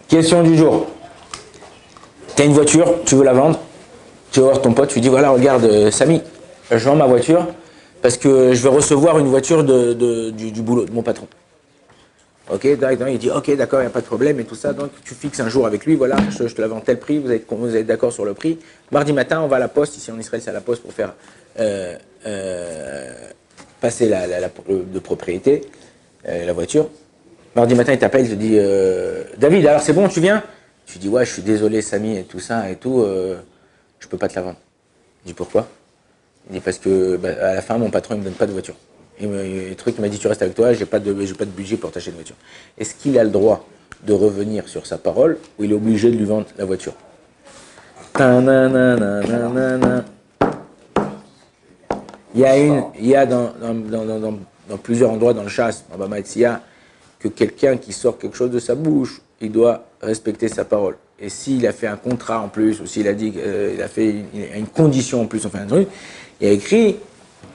Question du jour. Tu as une voiture, tu veux la vendre, tu vas voir ton pote, tu lui dis voilà, regarde, Samy, je vends ma voiture parce que je vais recevoir une voiture du boulot, de mon patron. Ok, il dit ok, d'accord, il n'y a pas de problème et tout ça. Donc tu fixes un jour avec lui, voilà, je te la vends tel prix, vous êtes d'accord sur le prix. Mardi matin, on va à la poste, ici en Israël, c'est à la poste pour faire passer de propriété, la voiture. Mardi matin, il t'appelle, il te dit David, alors c'est bon, tu viens? Tu dis ouais, je suis désolé, Samy, et tout ça et tout, je peux pas te la vendre. Il dit pourquoi? Il dit parce que à la fin, mon patron il me donne pas de voiture. Le truc, il m'a dit tu restes avec toi, j'ai pas de budget pour t'acheter une voiture. Est-ce qu'il a le droit de revenir sur sa parole ou il est obligé de lui vendre la voiture? Il y a dans plusieurs endroits dans le chasse, en Bama Tzia, que quelqu'un qui sort quelque chose de sa bouche, il doit respecter sa parole. Et s'il a fait un contrat en plus, ou s'il a dit qu'il a fait une condition en plus, enfin un truc, il y a écrit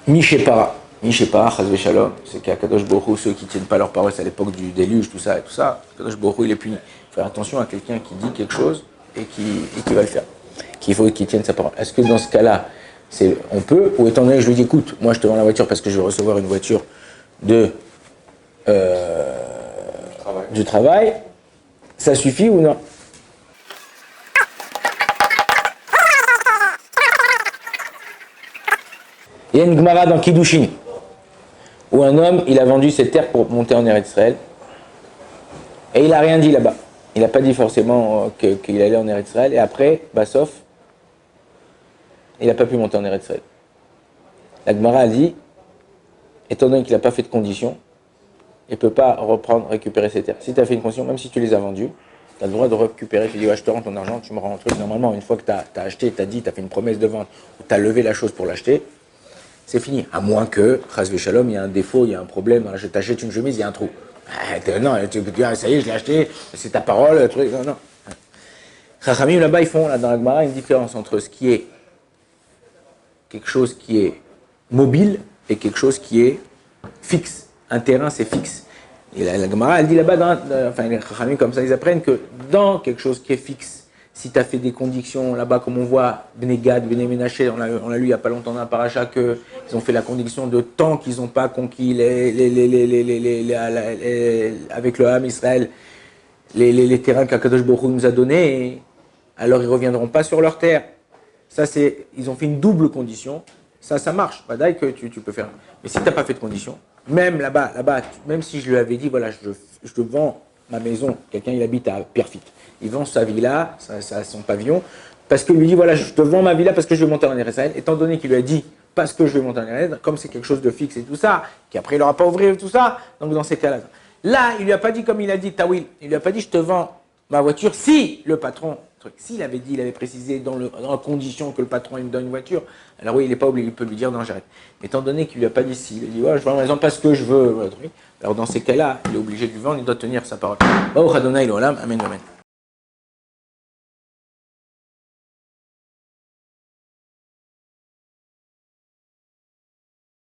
Mishepara. Mishepara, Chazve Shalom, c'est qu'à Kadosh Baruch Hu, ceux qui ne tiennent pas leur parole, c'est à l'époque du déluge, tout ça, Kadosh Baruch Hu, il est puni. Il faut faire attention à quelqu'un qui dit quelque chose et qui va le faire. Qu'il faut qu'il tienne sa parole. Est-ce que dans ce cas-là, on peut, ou étant donné que je lui dis écoute, moi je te vends la voiture parce que je vais recevoir une voiture du travail, ça suffit ou non? Il y a une Gemara dans Kiddushin où un homme, il a vendu ses terres pour monter en Eretz Israël et il n'a rien dit là-bas. Il n'a pas dit forcément qu'il allait en Eretz Israël et après, Bassof, il n'a pas pu monter en Eretz Israël. La Gemara a dit, étant donné qu'il n'a pas fait de conditions, il ne peut pas récupérer ses terres. Si tu as fait une condition, même si tu les as vendues, tu as le droit de récupérer. Tu dis, ouais, je te rends ton argent, tu me rends un truc. Normalement, une fois que tu as acheté, tu as dit, tu as fait une promesse de vente, ou tu as levé la chose pour l'acheter, c'est fini. À moins que, Chazve Shalom, il y a un défaut, il y a un problème, je t'achète une chemise, il y a un trou. Non, tu peux dire, ça y est, je l'ai acheté, c'est ta parole, le truc. Non. Chachamim, là-bas, ils font, là, dans la Gemara, une différence entre ce qui est quelque chose qui est mobile et quelque chose qui est fixe. Un terrain, c'est fixe. Et la Gemara, elle dit là-bas, enfin les Chachamim comme ça, ils apprennent que dans quelque chose qui est fixe, si tu as fait des conditions là-bas, comme on voit, Bnei Gad, Bnei Menaché, on l'a lu il n'y a pas longtemps dans un paracha, qu'ils ont fait la condition de temps qu'ils n'ont pas conquis avec le Ham Israël, les terrains qu'Akadosh Baruch Hu nous a donnés, alors ils ne reviendront pas sur leur terre. Ça, ils ont fait une double condition. Ça marche. Badaï que tu peux faire. Mais si tu n'as pas fait de condition, même là-bas, même si je lui avais dit, voilà, je te vends ma maison, quelqu'un il habite à Pierrefitte, il vend sa villa, son pavillon, parce qu'il lui dit, voilà, je te vends ma villa parce que je vais monter en Eretz Israël, étant donné qu'il lui a dit, parce que je vais monter en Eretz Israël, comme c'est quelque chose de fixe et tout ça, qu'après il n'aura pas ouvrir tout ça, donc dans ces cas-là, là, il lui a pas dit comme il a dit Tawil, il lui a pas dit, je te vends ma voiture, si le patron, s'il avait dit, il avait précisé dans la condition que le patron il me donne une voiture, alors oui, il n'est pas obligé, il peut lui dire non, j'arrête. Mais étant donné qu'il lui a pas dit si, il a dit ouais, je vends ma maison parce que je veux, alors dans ces cas-là, il est obligé de lui vendre, il doit tenir sa parole. Amen, amen.